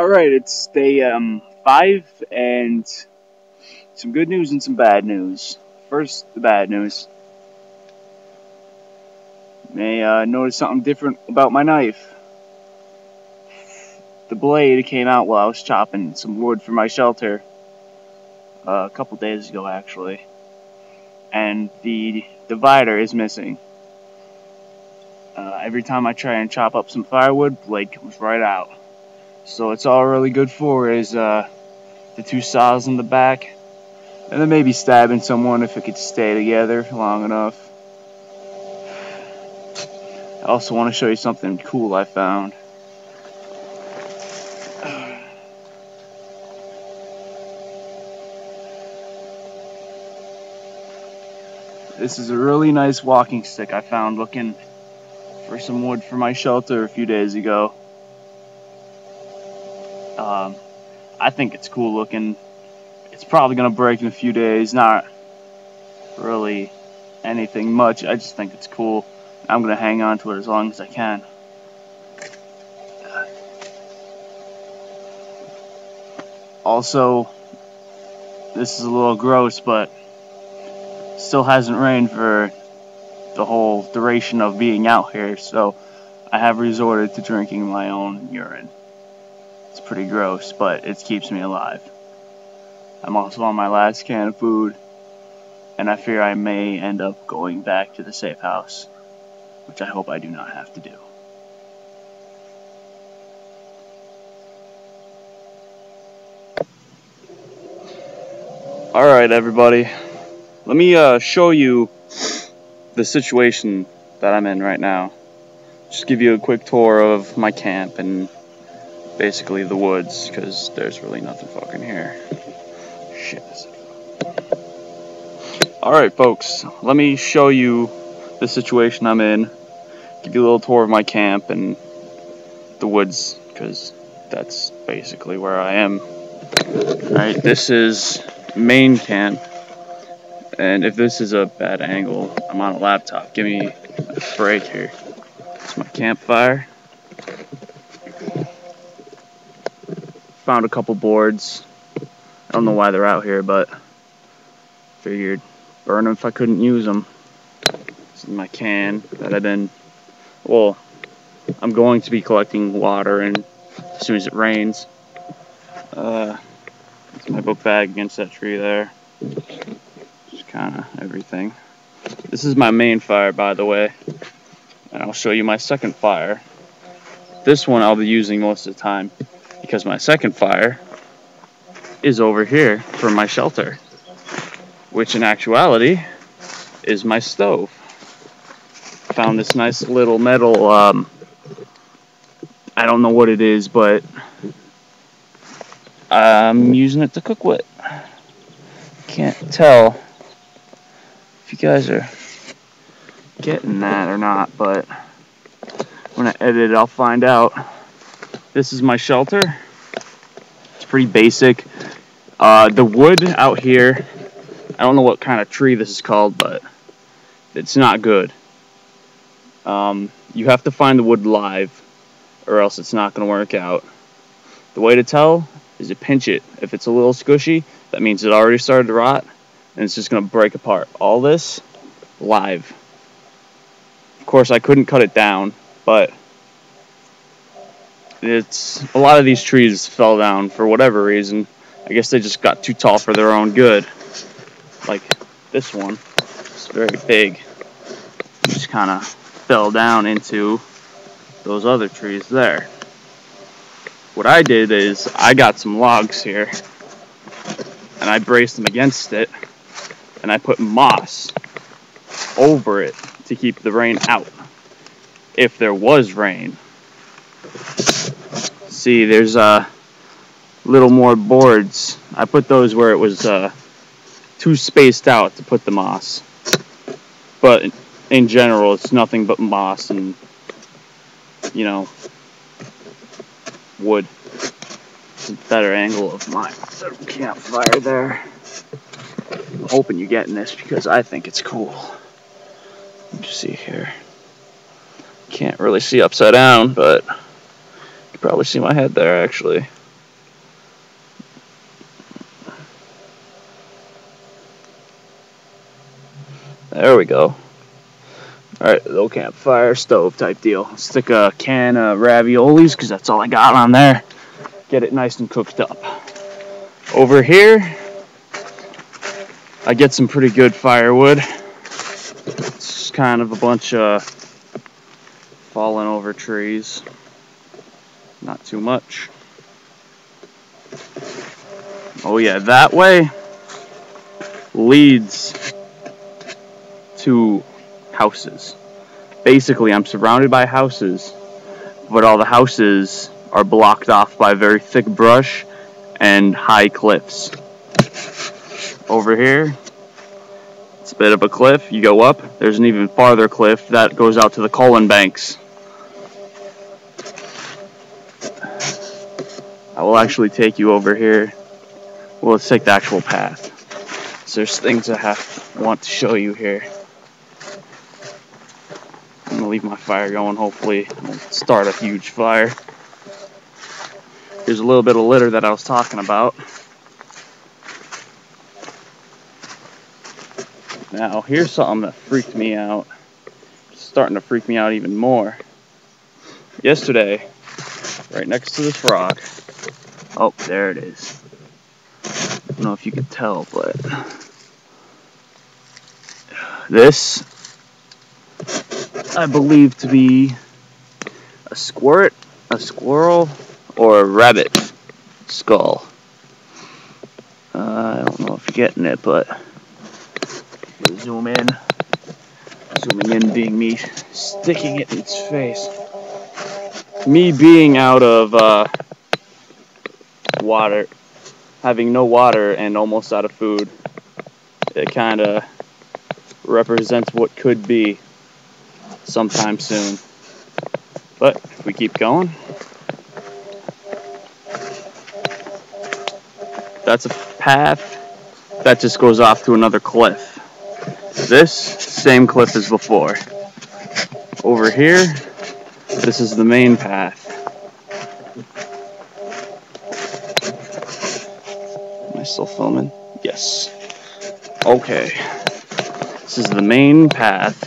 Alright, it's day 5, and some good news and some bad news. First, the bad news. May notice something different about my knife. The blade came out while I was chopping some wood for my shelter a couple days ago, actually. And the divider is missing. Every time I try and chop up some firewood, blade comes right out. So it's all really good for is the two saws in the back, and then maybe stabbing someone if it could stay together long enough. I also want to show you something cool I found. This is a really nice walking stick I found looking for some wood for my shelter a few days ago. I think it's cool looking. It's probably gonna break in a few days. Not really anything much. I just think it's cool. I'm gonna hang on to it as long as I can. Also, this is a little gross, but still hasn't rained for the whole duration of being out here, so I have resorted to drinking my own urine. It's pretty gross, but it keeps me alive. I'm also on my last can of food, and I fear I may end up going back to the safe house, which I hope I do not have to do. Alright, everybody. Let me show you the situation that I'm in right now. Just give you a quick tour of my camp and basically the woods, because there's really nothing fucking here. Shit. Alright, folks, let me show you the situation I'm in. Give you a little tour of my camp and the woods, because that's basically where I am. Alright, this is main camp. And if this is a bad angle, I'm on a laptop. Give me a break here. It's my campfire. Found a couple boards. I don't know why they're out here, but figured burn them if I couldn't use them. This is my can that I'm going to be collecting water in as soon as it rains. It's my book bag against that tree there. Just kind of everything. This is my main fire, by the way, and I'll show you my second fire. This one I'll be using most of the time, because my second fire is over here for my shelter, which in actuality is my stove. Found this nice little metal, I don't know what it is, but I'm using it to cook with. Can't tell if you guys are getting that or not, but when I edit it, I'll find out. This is my shelter. It's pretty basic. The wood out here, I don't know what kind of tree this is called, but it's not good. You have to find the wood live, or else it's not going to work out. The way to tell is to pinch it. If it's a little squishy, that means it already started to rot, and it's just going to break apart. All this, live. Of course, I couldn't cut it down, but a lot of these trees fell down for whatever reason. I guess they just got too tall for their own good. Like this one, it's very big. It just kind of fell down into those other trees there. What I did is I got some logs here, and I braced them against it, and I put moss over it to keep the rain out, if there was rain. See, there's little more boards. I put those where it was too spaced out to put the moss, but in general it's nothing but moss and, you know, wood. It's a better angle of my campfire there. I'm hoping you're getting this because I think it's cool. Let me see here. Can't really see upside down, but you can probably see my head there actually. There we go. Alright, little campfire stove type deal. Stick a can of raviolis, because that's all I got on there. Get it nice and cooked up. Over here, I get some pretty good firewood. It's just kind of a bunch of fallen over trees. Not too much. Oh yeah, that way leads to houses. Basically, I'm surrounded by houses, but all the houses are blocked off by very thick brush and high cliffs. Over here, it's a bit of a cliff. You go up, there's an even farther cliff that goes out to the Cullen Banks. I will actually take you over here. Well, let's take the actual path. So there's things I want to show you here. I'm gonna leave my fire going. Hopefully, I won't start a huge fire. Here's a little bit of litter that I was talking about. Now, here's something that freaked me out. It's starting to freak me out even more. Yesterday, right next to this rock. Oh, there it is. I don't know if you can tell, but this I believe to be a squirrel, or a rabbit skull. I don't know if you're getting it, but zoom in. Zooming in being me sticking it in its face. Me being out of water, having no water and almost out of food, it kind of represents what could be sometime soon. But if we keep going, that's a path that just goes off to another cliff. This same cliff as before. Over here, this is the main path. Am I still filming? Yes. Okay. This is the main path.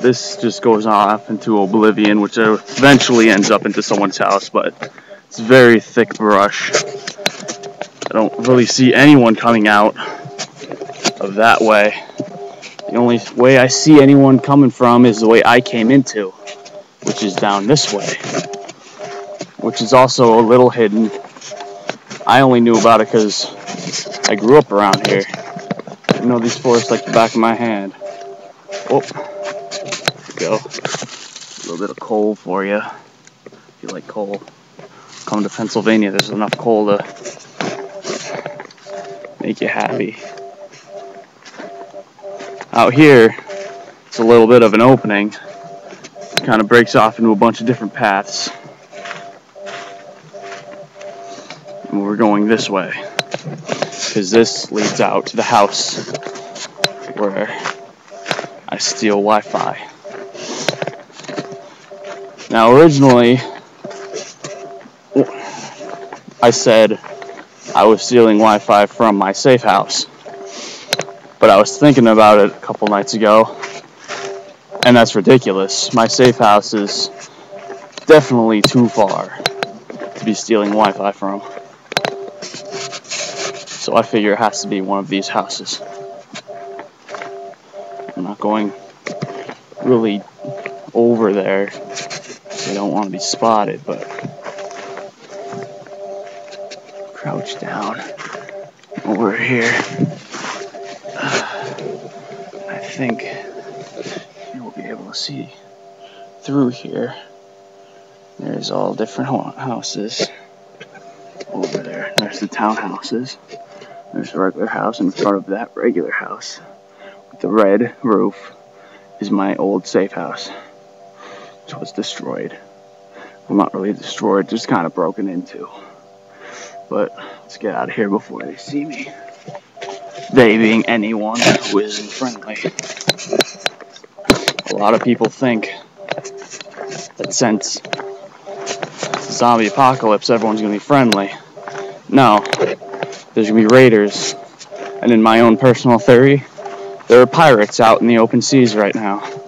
This just goes off into oblivion, which eventually ends up into someone's house, but it's very thick brush. I don't really see anyone coming out of that way. The only way I see anyone coming from is the way I came into, which is down this way, which is also a little hidden. I only knew about it because I grew up around here. I know these forests like the back of my hand. Oh, there we go. A little bit of coal for you. If you like coal, come to Pennsylvania. There's enough coal to make you happy. Out here, it's a little bit of an opening. It kind of breaks off into a bunch of different paths. And we're going this way, because this leads out to the house where I steal Wi-Fi. Now, originally, I said I was stealing Wi-Fi from my safe house. But I was thinking about it a couple nights ago, and that's ridiculous. My safe house is definitely too far to be stealing Wi-Fi from. So I figure it has to be one of these houses. I'm not going really over there, because I don't want to be spotted, but crouch down over here. I think you'll be able to see through here. There's all different houses over there. There's the townhouses. There's a regular house. In front of that regular house with the red roof is my old safe house, which was destroyed. Well, not really destroyed, just kind of broken into. But let's get out of here before they see me. They being anyone who isn't friendly. A lot of people think that since it's a zombie apocalypse, everyone's going to be friendly. No, there's going to be raiders And in my own personal theory, there are pirates out in the open seas right now.